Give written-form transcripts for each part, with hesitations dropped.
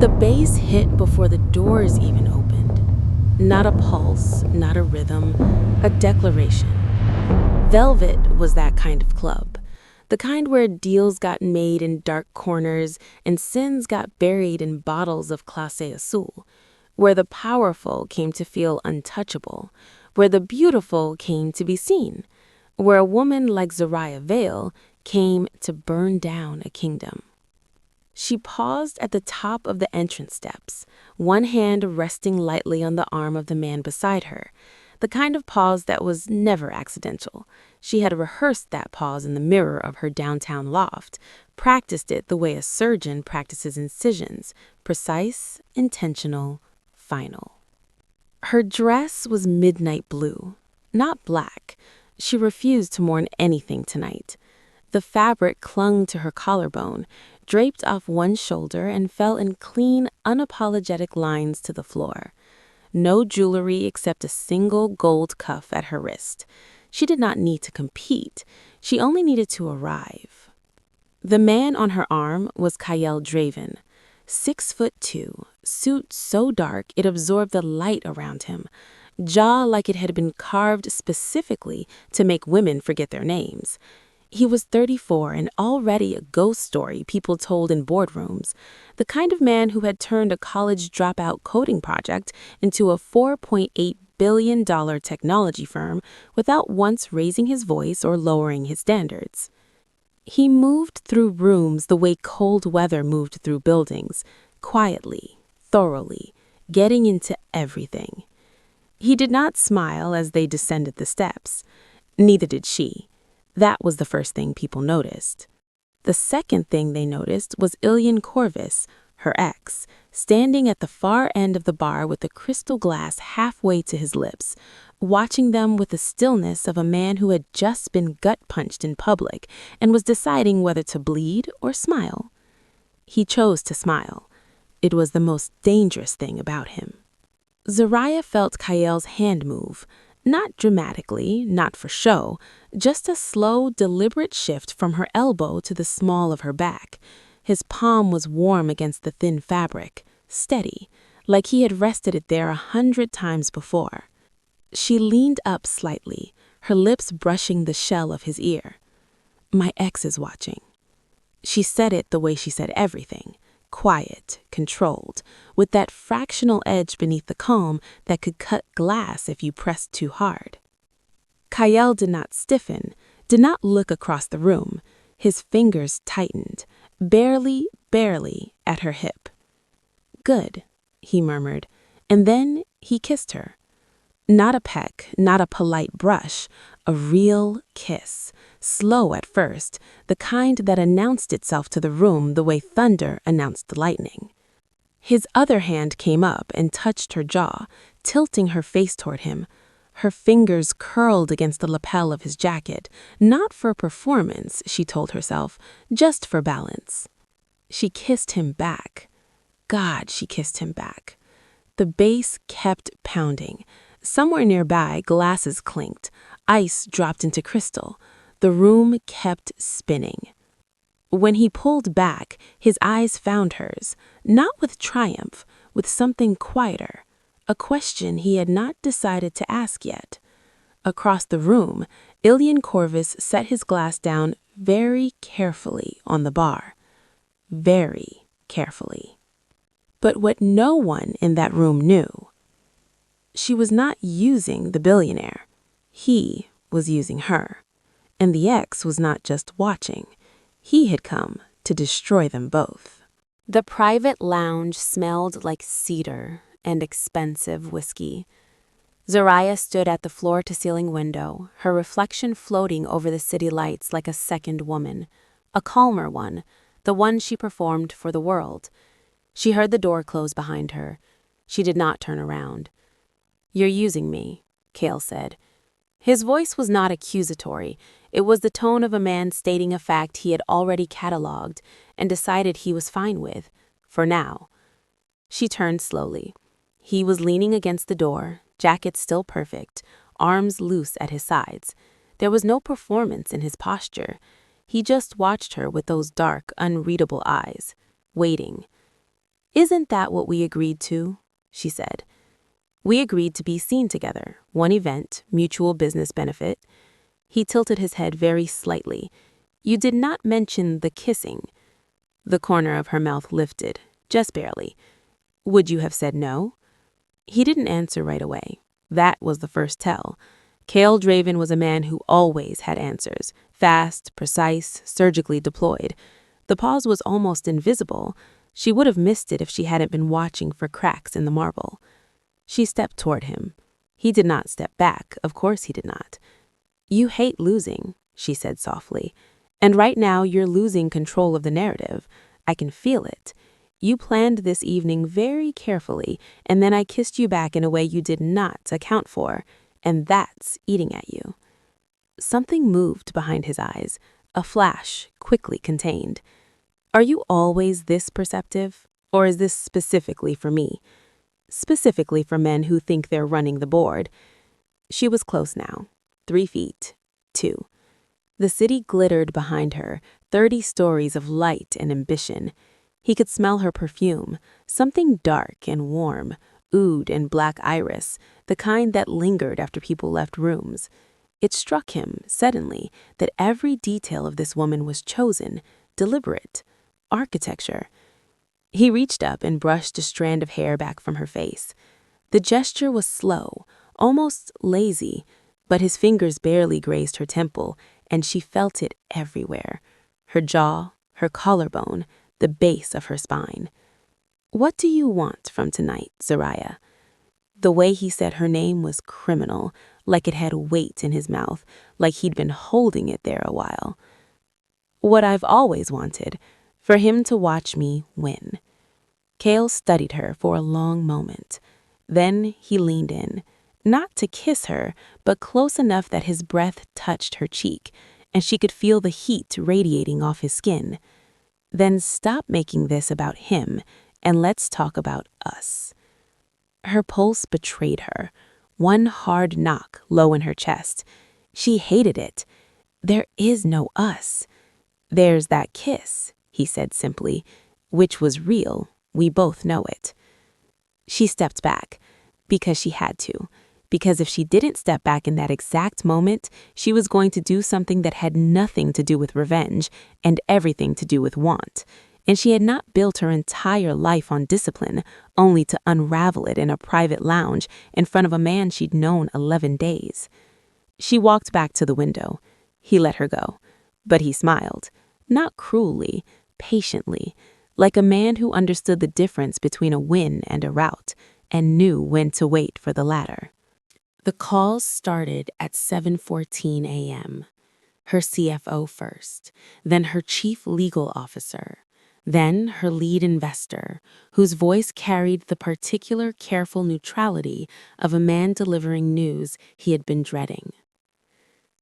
The bass hit before the doors even opened. Not a pulse, not a rhythm, a declaration. Velvet was that kind of club. The kind where deals got made in dark corners and sins got buried in bottles of Clase Azul, where the powerful came to feel untouchable, where the beautiful came to be seen, where a woman like Zariah Vale came to burn down a kingdom. She paused at the top of the entrance steps, one hand resting lightly on the arm of the man beside her, the kind of pause that was never accidental. She had rehearsed that pause in the mirror of her downtown loft, practiced it the way a surgeon practices incisions, precise, intentional, final. Her dress was midnight blue, not black. She refused to mourn anything tonight. The fabric clung to her collarbone, draped off one shoulder, and fell in clean, unapologetic lines to the floor. No jewelry except a single gold cuff at her wrist. She did not need to compete. She only needed to arrive. The man on her arm was Kael Draven, 6'2", suit so dark it absorbed the light around him, jaw like it had been carved specifically to make women forget their names. He was 34 and already a ghost story people told in boardrooms, the kind of man who had turned a college dropout coding project into a $4.8 billion technology firm without once raising his voice or lowering his standards. He moved through rooms the way cold weather moved through buildings, quietly, thoroughly, getting into everything. He did not smile as they descended the steps. Neither did she. That was the first thing people noticed. The second thing they noticed was Ilian Corvus, her ex, standing at the far end of the bar with a crystal glass halfway to his lips, watching them with the stillness of a man who had just been gut-punched in public and was deciding whether to bleed or smile. He chose to smile. It was the most dangerous thing about him. Zariah felt Kael's hand move, not dramatically, not for show, just a slow, deliberate shift from her elbow to the small of her back. His palm was warm against the thin fabric, steady, like he had rested it there 100 times before. She leaned up slightly, her lips brushing the shell of his ear. "My ex is watching." She said it the way she said everything, quiet, controlled, with that fractional edge beneath the calm that could cut glass if you pressed too hard. Kael did not stiffen, did not look across the room. His fingers tightened, barely, at her hip. "Good," he murmured, and then he kissed her. Not a peck, not a polite brush, a real kiss, slow at first, the kind that announced itself to the room the way thunder announced the lightning. His other hand came up and touched her jaw, tilting her face toward him. Her fingers curled against the lapel of his jacket, not for performance, she told herself, just for balance. She kissed him back. God, she kissed him back. The bass kept pounding. Somewhere nearby, glasses clinked. Ice dropped into crystal. The room kept spinning. When he pulled back, his eyes found hers, not with triumph, with something quieter, a question he had not decided to ask yet. Across the room, Ilian Corvus set his glass down very carefully on the bar. Very carefully. But what no one in that room knew, she was not using the billionaire. He was using her. And the ex was not just watching. He had come to destroy them both. The private lounge smelled like cedar and expensive whiskey. Zariah stood at the floor-to-ceiling window, her reflection floating over the city lights like a second woman, a calmer one, the one she performed for the world. She heard the door close behind her. She did not turn around. "You're using me," Kael said. His voice was not accusatory. It was the tone of a man stating a fact he had already catalogued and decided he was fine with, for now. She turned slowly. He was leaning against the door, jacket still perfect, arms loose at his sides. There was no performance in his posture. He just watched her with those dark, unreadable eyes, waiting. "Isn't that what we agreed to?" she said. "We agreed to be seen together, one event, mutual business benefit." He tilted his head very slightly. "You did not mention the kissing." The corner of her mouth lifted, just barely. "Would you have said no?" He didn't answer right away. That was the first tell. Kael Draven was a man who always had answers, fast, precise, surgically deployed. The pause was almost invisible. She would have missed it if she hadn't been watching for cracks in the marble. She stepped toward him. He did not step back. Of course he did not. "You hate losing," she said softly. "And right now you're losing control of the narrative. I can feel it. You planned this evening very carefully, and then I kissed you back in a way you did not account for, and that's eating at you." Something moved behind his eyes, a flash, quickly contained. "Are you always this perceptive? Or is this specifically for me? Specifically for men who think they're running the board?" She was close now. 3 feet. 2. The city glittered behind her, 30 stories of light and ambition. He could smell her perfume, something dark and warm, oud and black iris, the kind that lingered after people left rooms. It struck him, suddenly, that every detail of this woman was chosen, deliberate. Architecture. He reached up and brushed a strand of hair back from her face. The gesture was slow, almost lazy, but his fingers barely grazed her temple, and she felt it everywhere. Her jaw, her collarbone, the base of her spine. "What do you want from tonight, Zaraya?" The way he said her name was criminal, like it had weight in his mouth, like he'd been holding it there a while. "What I've always wanted, for him to watch me win." Kael studied her for a long moment. Then he leaned in, not to kiss her, but close enough that his breath touched her cheek, and she could feel the heat radiating off his skin. "Then stop making this about him, and let's talk about us." Her pulse betrayed her. One hard knock low in her chest. She hated it. "There is no us." "There's that kiss," he said simply, "which was real. We both know it." She stepped back, because she had to. Because if she didn't step back in that exact moment, she was going to do something that had nothing to do with revenge and everything to do with want. And she had not built her entire life on discipline, only to unravel it in a private lounge in front of a man she'd known 11 days. She walked back to the window. He let her go. But he smiled, not cruelly, patiently, like a man who understood the difference between a win and a rout, and knew when to wait for the latter. The calls started at 7:14 a.m. Her CFO first, then her chief legal officer, then her lead investor, whose voice carried the particular careful neutrality of a man delivering news he had been dreading.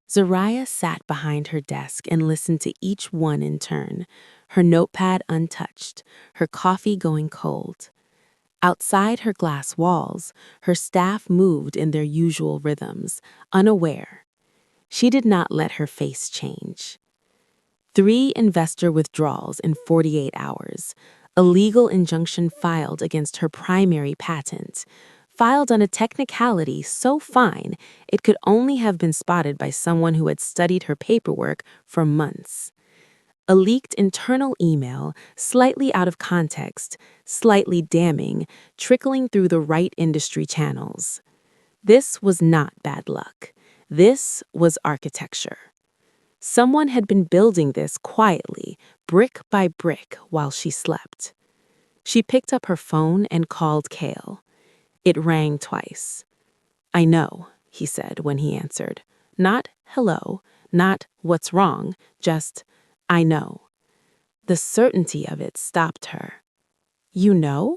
Zaraya sat behind her desk and listened to each one in turn, her notepad untouched, her coffee going cold. Outside her glass walls, her staff moved in their usual rhythms, unaware. She did not let her face change. 3 investor withdrawals in 48 hours, a legal injunction filed against her primary patent, filed on a technicality so fine it could only have been spotted by someone who had studied her paperwork for months. A leaked internal email, slightly out of context, slightly damning, trickling through the right industry channels. This was not bad luck. This was architecture. Someone had been building this quietly, brick by brick, while she slept. She picked up her phone and called Kael. It rang twice. "I know," he said when he answered. Not hello, not what's wrong, just "I know." The certainty of it stopped her. "You know?"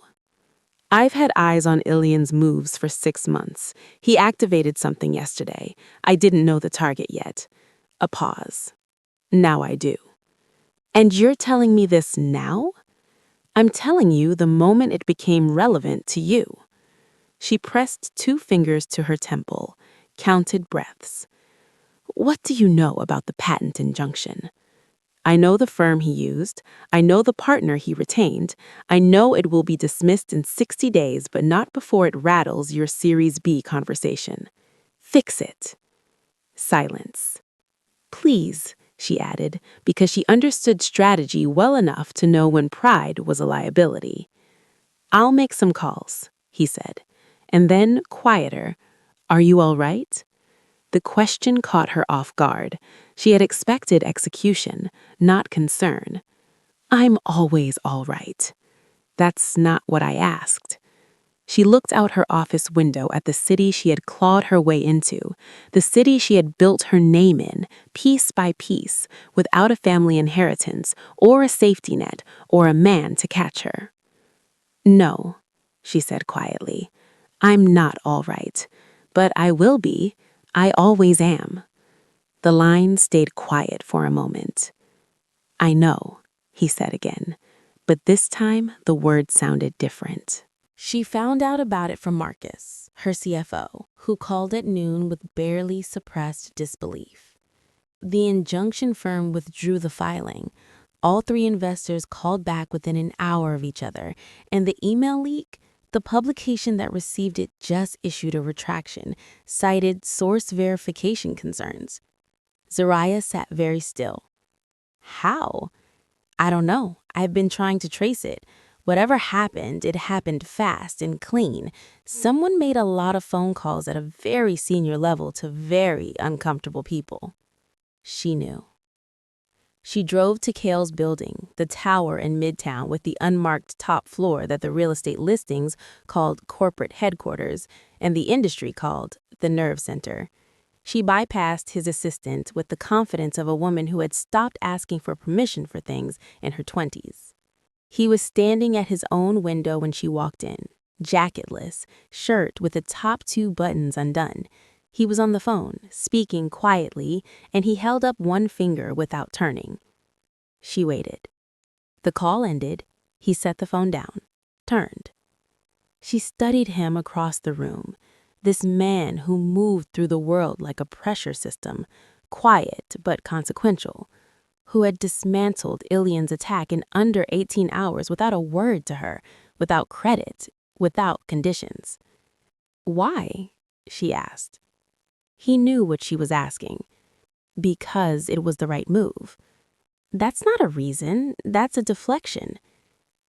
"I've had eyes on Ilian's moves for 6 months. He activated something yesterday. I didn't know the target yet." A pause. "Now I do." "And you're telling me this now?" "I'm telling you the moment it became relevant to you." She pressed 2 fingers to her temple, counted breaths. "What do you know about the patent injunction?" I know the firm he used. I know the partner he retained. I know it will be dismissed in 60 days, but not before it rattles your Series B conversation. Fix it." Silence. "Please," she added, because she understood strategy well enough to know when pride was a liability. "I'll make some calls," he said. And then, quieter, "Are you all right?" The question caught her off guard. She had expected execution, not concern. "I'm always all right." "That's not what I asked." She looked out her office window at the city she had clawed her way into, the city she had built her name in, piece by piece, without a family inheritance, or a safety net, or a man to catch her. "No," she said quietly, "I'm not all right, but I will be. I always am." The line stayed quiet for a moment. "I know," he said again, but this time the word sounded different. She found out about it from Marcus, her CFO, who called at noon with barely suppressed disbelief. The injunction firm withdrew the filing. All three investors called back within an hour of each other, and the email leak, the publication that received it just issued a retraction, cited source verification concerns. Zariah sat very still. "How?" "I don't know. I've been trying to trace it. Whatever happened, it happened fast and clean. Someone made a lot of phone calls at a very senior level to very uncomfortable people." She knew. She drove to Kael's building, the tower in Midtown with the unmarked top floor that the real estate listings called corporate headquarters and the industry called the nerve center. She bypassed his assistant with the confidence of a woman who had stopped asking for permission for things in her 20s. He was standing at his own window when she walked in, jacketless, shirt with the top two buttons undone. He was on the phone, speaking quietly, and he held up one finger without turning. She waited. The call ended. He set the phone down, turned. She studied him across the room, this man who moved through the world like a pressure system, quiet but consequential, who had dismantled Ilian's attack in under 18 hours without a word to her, without credit, without conditions. "Why?" she asked. He knew what she was asking. Because it was the right move. That's not a reason, that's a deflection.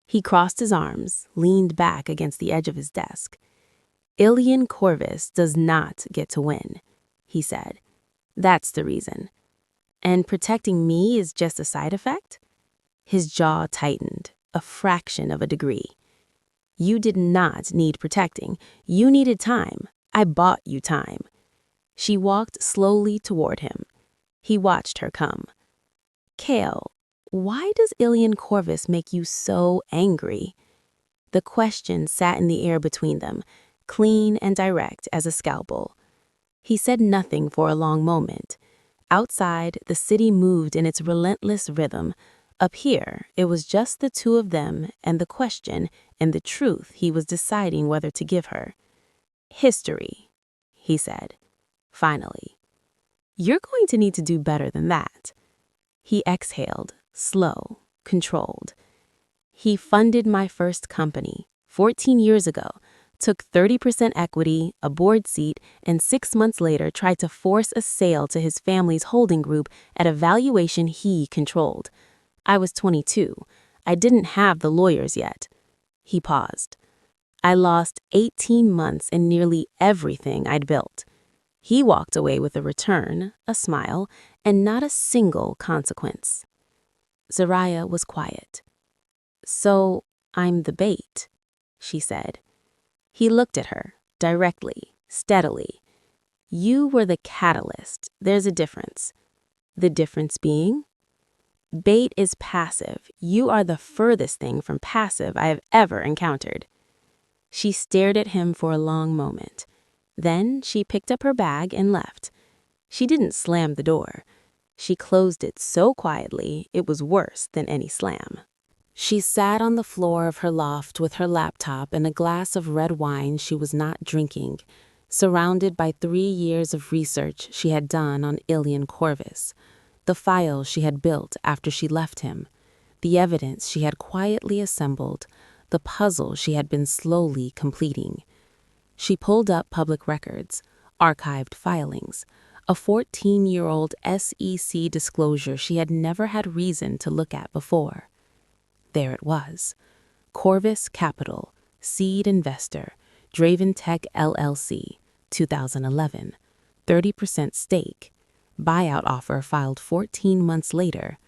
He crossed his arms, leaned back against the edge of his desk. "Ilian Corvus does not get to win," he said. "That's the reason. And protecting me is just a side effect?" His jaw tightened, a fraction of a degree. "You did not need protecting. You needed time. I bought you time." She walked slowly toward him. He watched her come. "Kael, why does Ilian Corvus make you so angry?" The question sat in the air between them, clean and direct as a scalpel. He said nothing for a long moment. Outside, the city moved in its relentless rhythm. Up here, it was just the two of them and the question and the truth he was deciding whether to give her. "History," he said, finally. "You're going to need to do better than that." He exhaled, slow, controlled. "He funded my first company 14 years ago, took 30% equity, a board seat, and 6 months later tried to force a sale to his family's holding group at a valuation he controlled. I was 22. I didn't have the lawyers yet." He paused. "I lost 18 months and nearly everything I'd built." He walked away with a return, a smile, and not a single consequence. Zariah was quiet. "So, I'm the bait," she said. He looked at her, directly, steadily. "You were the catalyst. There's a difference." "The difference being?" "Bait is passive. You are the furthest thing from passive I have ever encountered." She stared at him for a long moment. Then she picked up her bag and left. She didn't slam the door. She closed it so quietly it was worse than any slam. She sat on the floor of her loft with her laptop and a glass of red wine she was not drinking, surrounded by 3 years of research she had done on Ilian Corvus. The files she had built after she left him, the evidence she had quietly assembled, the puzzle she had been slowly completing. She pulled up public records, archived filings, a 14-year-old SEC disclosure she had never had reason to look at before. There it was. Corvus Capital, Seed Investor, Draven Tech LLC, 2011, 30% stake, buyout offer filed 14 months later,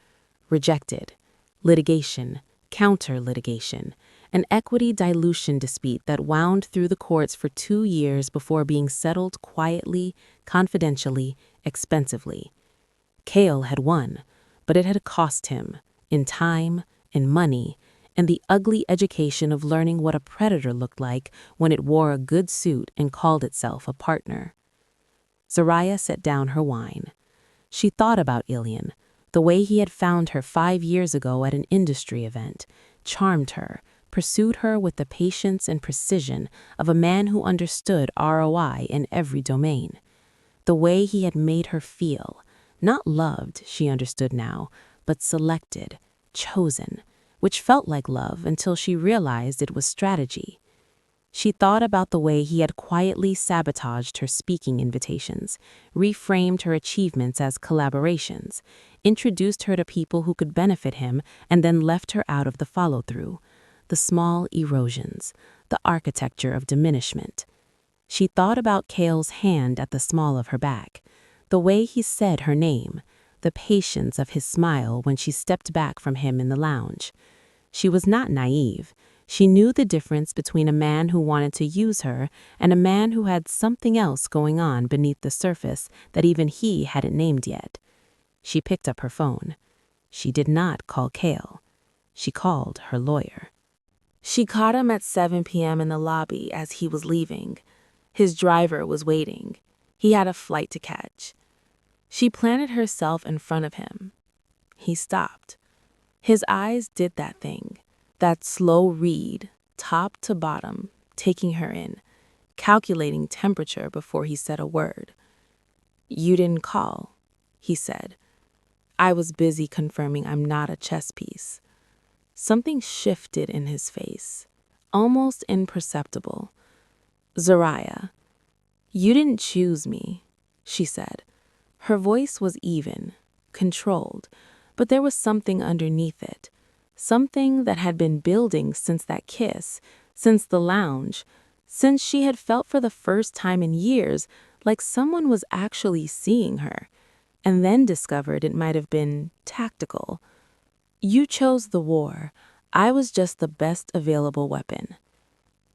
rejected, litigation, counter-litigation, an equity dilution dispute that wound through the courts for 2 years before being settled quietly, confidentially, expensively. Kael had won, but it had cost him, in time, in money, and the ugly education of learning what a predator looked like when it wore a good suit and called itself a partner. Zoraya set down her wine. She thought about Ilian, the way he had found her 5 years ago at an industry event, charmed her, pursued her with the patience and precision of a man who understood ROI in every domain. The way he had made her feel, not loved, she understood now, but selected, chosen, which felt like love until she realized it was strategy. She thought about the way he had quietly sabotaged her speaking invitations, reframed her achievements as collaborations, introduced her to people who could benefit him, and then left her out of the follow-through, the small erosions, the architecture of diminishment. She thought about Kael's hand at the small of her back, the way he said her name, the patience of his smile when she stepped back from him in the lounge. She was not naive. She knew the difference between a man who wanted to use her and a man who had something else going on beneath the surface that even he hadn't named yet. She picked up her phone. She did not call Kael. She called her lawyer. She caught him at 7 p.m. in the lobby as he was leaving. His driver was waiting. He had a flight to catch. She planted herself in front of him. He stopped. His eyes did that thing, that slow read, top to bottom, taking her in, calculating temperature before he said a word. "You didn't call," he said. "I was busy confirming I'm not a chess piece." Something shifted in his face, almost imperceptible. "Zoraya, you didn't choose me," she said. Her voice was even, controlled, but there was something underneath it, something that had been building since that kiss, since the lounge, since she had felt for the first time in years like someone was actually seeing her, and then discovered it might have been tactical. "You chose the war. I was just the best available weapon."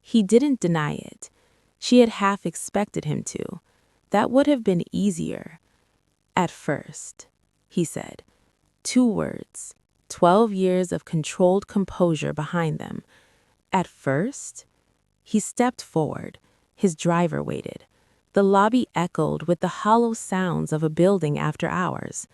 He didn't deny it. She had half expected him to. That would have been easier. "At first," he said. 2 words, 12 years of controlled composure behind them. "At first?" He stepped forward. His driver waited. The lobby echoed with the hollow sounds of a building after hours.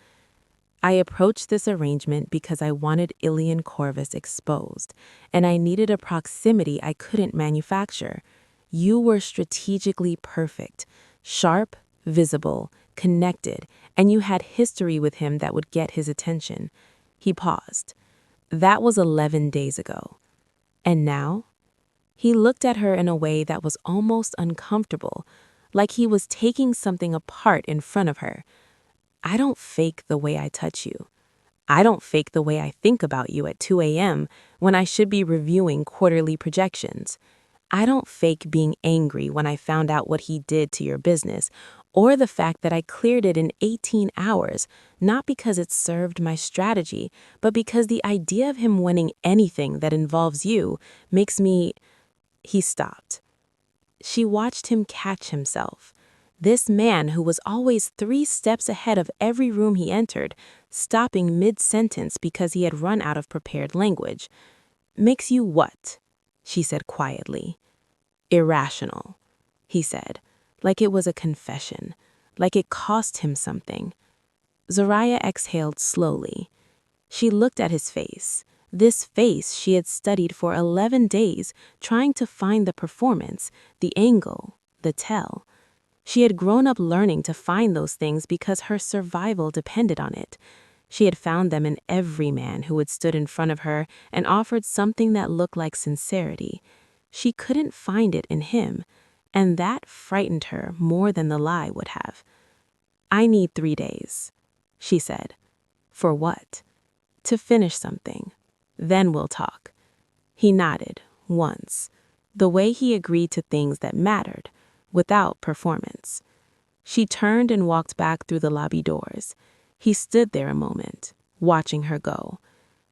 "I approached this arrangement because I wanted Ilian Corvus exposed, and I needed a proximity I couldn't manufacture. You were strategically perfect, sharp, visible, connected, and you had history with him that would get his attention." He paused. "That was 11 days ago. And now?" He looked at her in a way that was almost uncomfortable, like he was taking something apart in front of her. "I don't fake the way I touch you. I don't fake the way I think about you at 2 a.m. when I should be reviewing quarterly projections. I don't fake being angry when I found out what he did to your business, or the fact that I cleared it in 18 hours, not because it served my strategy, but because the idea of him winning anything that involves you makes me—" He stopped. She watched him catch himself. This man who was always 3 steps ahead of every room he entered, stopping mid-sentence because he had run out of prepared language. "Makes you what?" she said quietly. "Irrational," he said, like it was a confession, like it cost him something. Zoraya exhaled slowly. She looked at his face, this face she had studied for 11 days, trying to find the performance, the angle, the tell. She had grown up learning to find those things because her survival depended on it. She had found them in every man who had stood in front of her and offered something that looked like sincerity. She couldn't find it in him, and that frightened her more than the lie would have. "I need 3 days," she said. "For what?" "To finish something. Then we'll talk." He nodded, once, the way he agreed to things that mattered, without performance. She turned and walked back through the lobby doors. He stood there a moment, watching her go.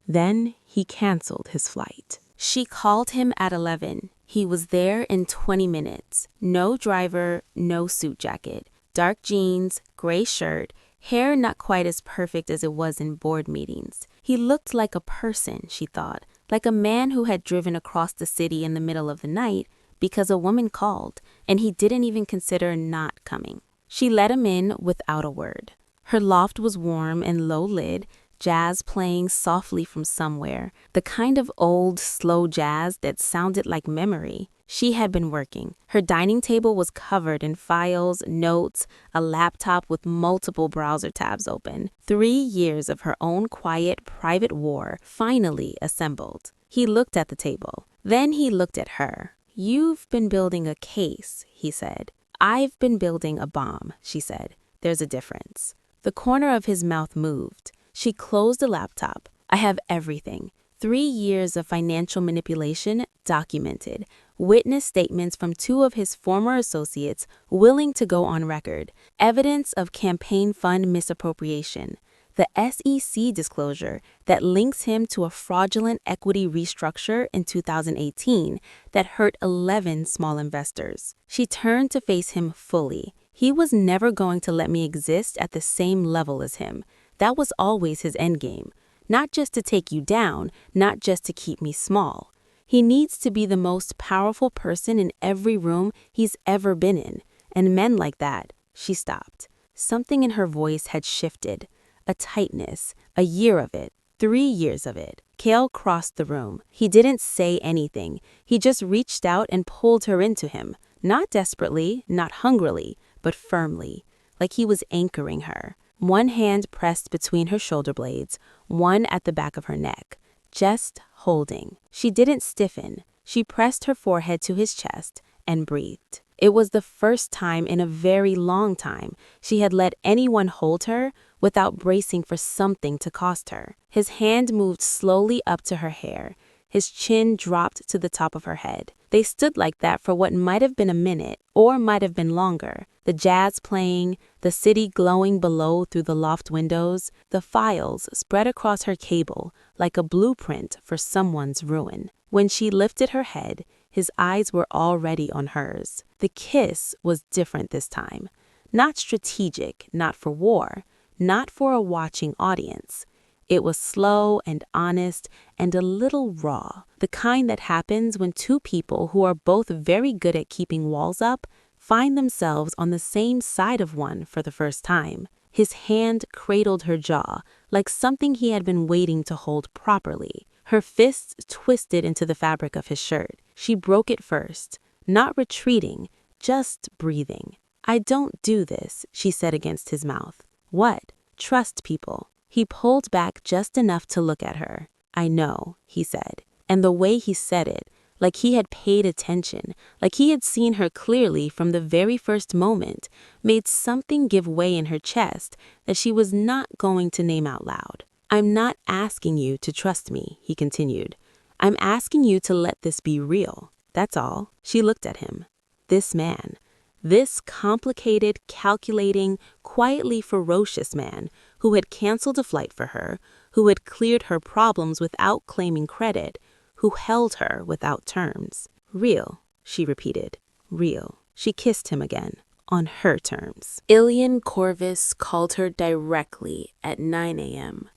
Then he canceled his flight. She called him at 11. He was there in 20 minutes. No driver, no suit jacket. Dark jeans, gray shirt, hair not quite as perfect as it was in board meetings. He looked like a person, she thought, like a man who had driven across the city in the middle of the night because a woman called, and he didn't even consider not coming. She let him in without a word. Her loft was warm and low-lit, jazz playing softly from somewhere, the kind of old, slow jazz that sounded like memory. She had been working. Her dining table was covered in files, notes, a laptop with multiple browser tabs open. 3 years of her own quiet, private war finally assembled. He looked at the table. Then he looked at her. "You've been building a case," he said. "I've been building a bomb," she said. "There's a difference." The corner of his mouth moved. She closed the laptop. "I have everything. 3 years of financial manipulation documented. Witness statements from 2 of his former associates willing to go on record. Evidence of campaign fund misappropriation. The SEC disclosure that links him to a fraudulent equity restructure in 2018 that hurt 11 small investors." She turned to face him fully. He was never going to let me exist at the same level as him. That was always his endgame. Not just to take you down, not just to keep me small. He needs to be the most powerful person in every room he's ever been in. And men like that. She stopped. Something in her voice had shifted. A tightness, a year of it, 3 years of it. Kael crossed the room. He didn't say anything. He just reached out and pulled her into him. Not desperately, not hungrily, but firmly, like he was anchoring her. One hand pressed between her shoulder blades, one at the back of her neck. Just holding. She didn't stiffen. She pressed her forehead to his chest and breathed. It was the first time in a very long time she had let anyone hold her without bracing for something to cost her. His hand moved slowly up to her hair. His chin dropped to the top of her head. They stood like that for what might have been a minute, or might have been longer. The jazz playing, the city glowing below through the loft windows, the files spread across her cable like a blueprint for someone's ruin. When she lifted her head, his eyes were already on hers. The kiss was different this time. Not strategic, not for war, not for a watching audience. It was slow and honest and a little raw, the kind that happens when 2 people who are both very good at keeping walls up find themselves on the same side of one for the first time. His hand cradled her jaw like something he had been waiting to hold properly. Her fists twisted into the fabric of his shirt. She broke it first, not retreating, just breathing. "I don't do this," she said against his mouth. "What?" "Trust people." He pulled back just enough to look at her. "I know," he said. And the way he said it, like he had paid attention, like he had seen her clearly from the very first moment, made something give way in her chest that she was not going to name out loud. "I'm not asking you to trust me," he continued. "I'm asking you to let this be real. That's all." She looked at him. This man. This complicated, calculating, quietly ferocious man who had canceled a flight for her, who had cleared her problems without claiming credit, who held her without terms. "Real," she repeated. "Real." She kissed him again, on her terms. Ilian Corvus called her directly at 9 a.m.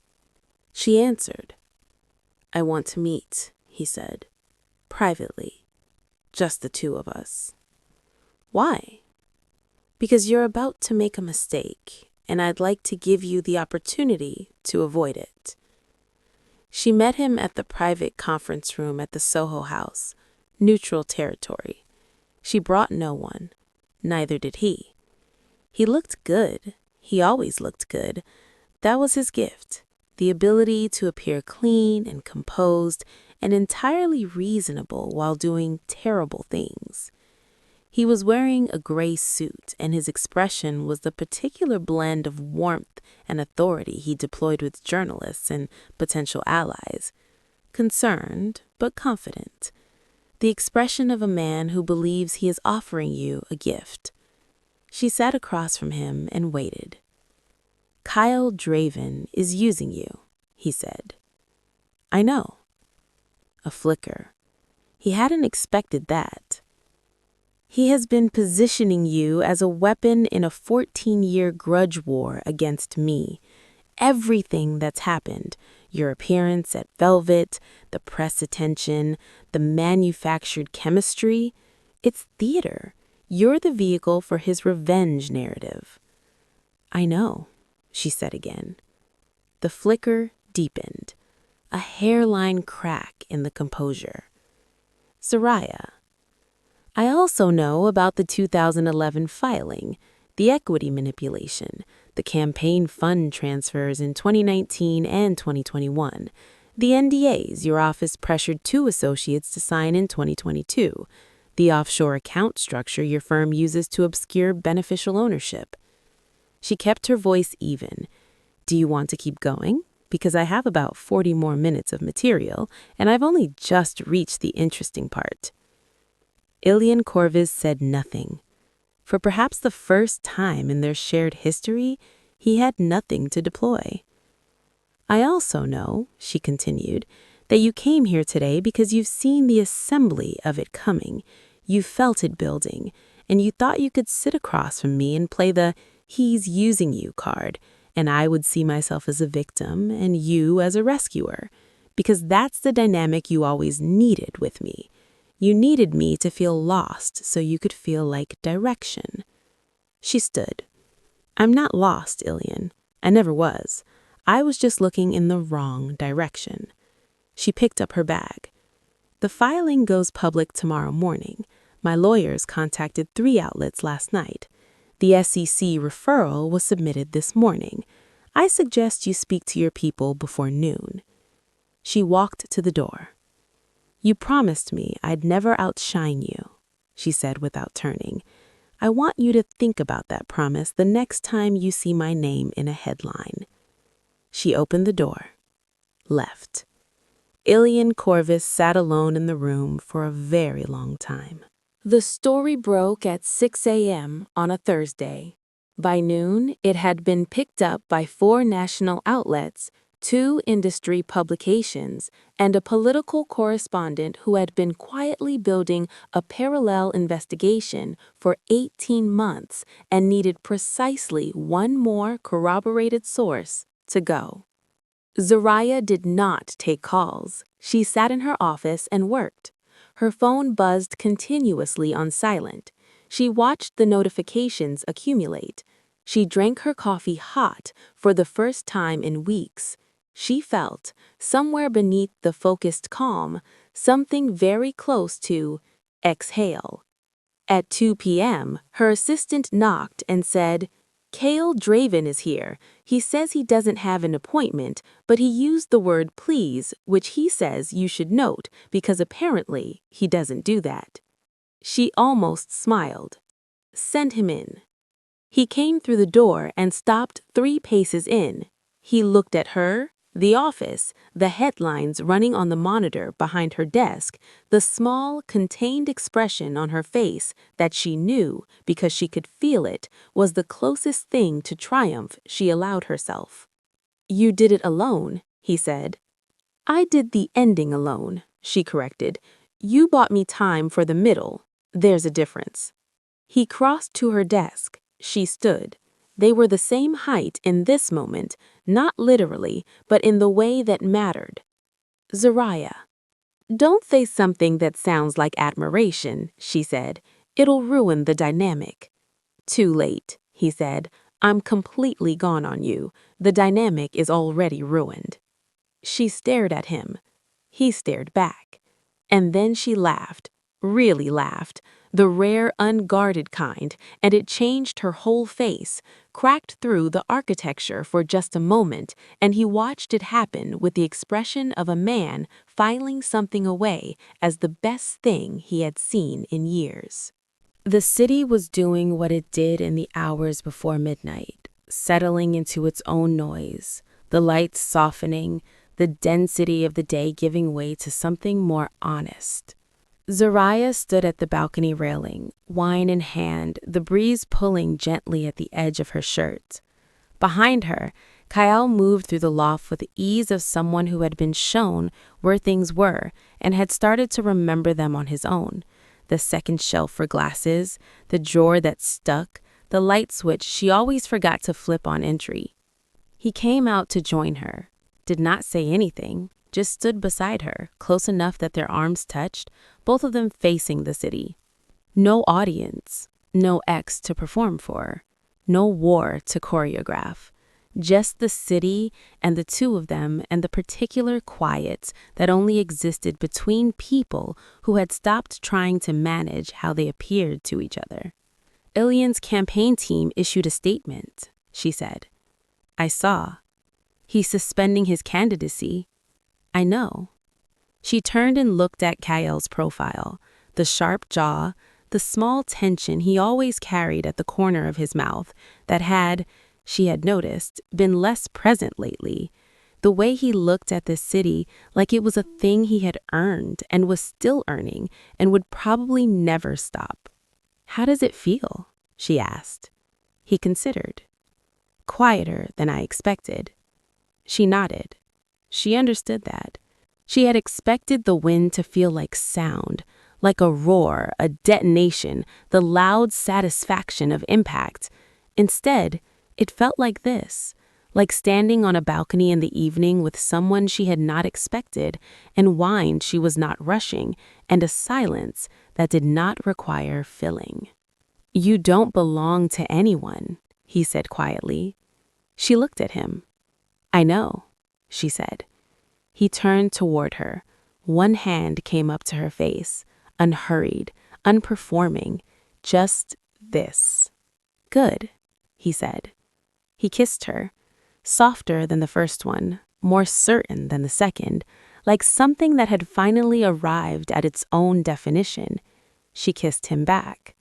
She answered. "I want to meet," he said. "Privately. Just the 2 of us." "Why?" "Because you're about to make a mistake, and I'd like to give you the opportunity to avoid it." She met him at the private conference room at the Soho House, neutral territory. She brought no one. Neither did he. He looked good. He always looked good. That was his gift, the ability to appear clean and composed and entirely reasonable while doing terrible things. He was wearing a gray suit, and his expression was the particular blend of warmth and authority he deployed with journalists and potential allies. Concerned, but confident. The expression of a man who believes he is offering you a gift. She sat across from him and waited. "Kael Draven is using you," he said. "I know." A flicker. He hadn't expected that. "He has been positioning you as a weapon in a 14-year grudge war against me. Everything that's happened, your appearance at Velvet, the press attention, the manufactured chemistry, it's theater. You're the vehicle for his revenge narrative." "I know," she said again. The flicker deepened, a hairline crack in the composure. "Soraya, I also know about the 2011 filing, the equity manipulation, the campaign fund transfers in 2019 and 2021, the NDAs your office pressured two associates to sign in 2022, the offshore account structure your firm uses to obscure beneficial ownership." She kept her voice even. "Do you want to keep going? Because I have about 40 more minutes of material, and I've only just reached the interesting part." Ilian Corvus said nothing. For perhaps the first time in their shared history, he had nothing to deploy. "I also know," she continued, "that you came here today because you've seen the assembly of it coming. You felt it building, and you thought you could sit across from me and play the 'he's using you' card, and I would see myself as a victim and you as a rescuer, because that's the dynamic you always needed with me. You needed me to feel lost so you could feel like direction." She stood. "I'm not lost, Ilian. I never was. I was just looking in the wrong direction." She picked up her bag. "The filing goes public tomorrow morning. My lawyers contacted 3 outlets last night. The SEC referral was submitted this morning. I suggest you speak to your people before noon." She walked to the door. "You promised me I'd never outshine you," she said without turning. "I want you to think about that promise the next time you see my name in a headline." She opened the door, left. Ilian Corvus sat alone in the room for a very long time. The story broke at 6 a.m. on a Thursday. By noon, it had been picked up by 4 national outlets, 2 industry publications, and a political correspondent who had been quietly building a parallel investigation for 18 months and needed precisely one more corroborated source to go. Soraya did not take calls. She sat in her office and worked. Her phone buzzed continuously on silent. She watched the notifications accumulate. She drank her coffee hot for the first time in weeks. She felt, somewhere beneath the focused calm, something very close to exhale. At 2 p.m., her assistant knocked and said, "Kael Draven is here. He says he doesn't have an appointment, but he used the word please, which he says you should note because apparently he doesn't do that." She almost smiled. "Send him in." He came through the door and stopped 3 paces in. He looked at her, the office, the headlines running on the monitor behind her desk, the small, contained expression on her face that she knew, because she could feel it, was the closest thing to triumph she allowed herself. "You did it alone," he said. "I did the ending alone," she corrected. "You bought me time for the middle. There's a difference." He crossed to her desk. She stood. They were the same height in this moment, not literally, but in the way that mattered. "Soraya, don't say something that sounds like admiration," she said. "It'll ruin the dynamic." "Too late," he said. "I'm completely gone on you. The dynamic is already ruined." She stared at him. He stared back. And then she laughed. really laughed, the rare, unguarded kind, and it changed her whole face, cracked through the architecture for just a moment, and he watched it happen with the expression of a man filing something away as the best thing he had seen in years. The city was doing what it did in the hours before midnight, settling into its own noise, the lights softening, the density of the day giving way to something more honest. Zariah stood at the balcony railing, wine in hand, the breeze pulling gently at the edge of her shirt. Behind her, Kael moved through the loft with the ease of someone who had been shown where things were and had started to remember them on his own. The second shelf for glasses, the drawer that stuck, the light switch she always forgot to flip on entry. He came out to join her, did not say anything, just stood beside her, close enough that their arms touched, both of them facing the city. No audience, no ex to perform for, no war to choreograph. Just the city and the two of them and the particular quiet that only existed between people who had stopped trying to manage how they appeared to each other. Ilian's campaign team issued a statement, she said. I saw. He's suspending his candidacy. I know. She turned and looked at Kael's profile, the sharp jaw, the small tension he always carried at the corner of his mouth that had, she had noticed, been less present lately. The way he looked at this city like it was a thing he had earned and was still earning and would probably never stop. How does it feel? She asked. He considered. Quieter than I expected. She nodded. She understood that. She had expected the wind to feel like sound, like a roar, a detonation, the loud satisfaction of impact. Instead, it felt like this, like standing on a balcony in the evening with someone she had not expected, and wine she was not rushing, and a silence that did not require filling. You don't belong to anyone, he said quietly. She looked at him. I know, she said. He turned toward her. One hand came up to her face, unhurried, unperforming, just this. Good, he said. He kissed her, softer than the first one, more certain than the second, like something that had finally arrived at its own definition. She kissed him back.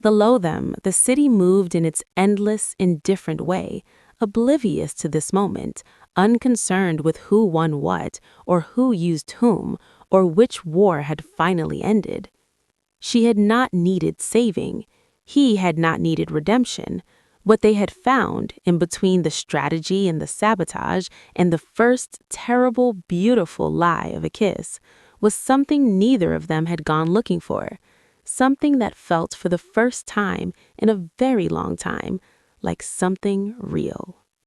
Below them, the city moved in its endless, indifferent way, oblivious to this moment, unconcerned with who won what, or who used whom, or which war had finally ended. She had not needed saving. He had not needed redemption. What they had found, in between the strategy and the sabotage and the first terrible, beautiful lie of a kiss, was something neither of them had gone looking for, something that felt for the first time in a very long time like something real.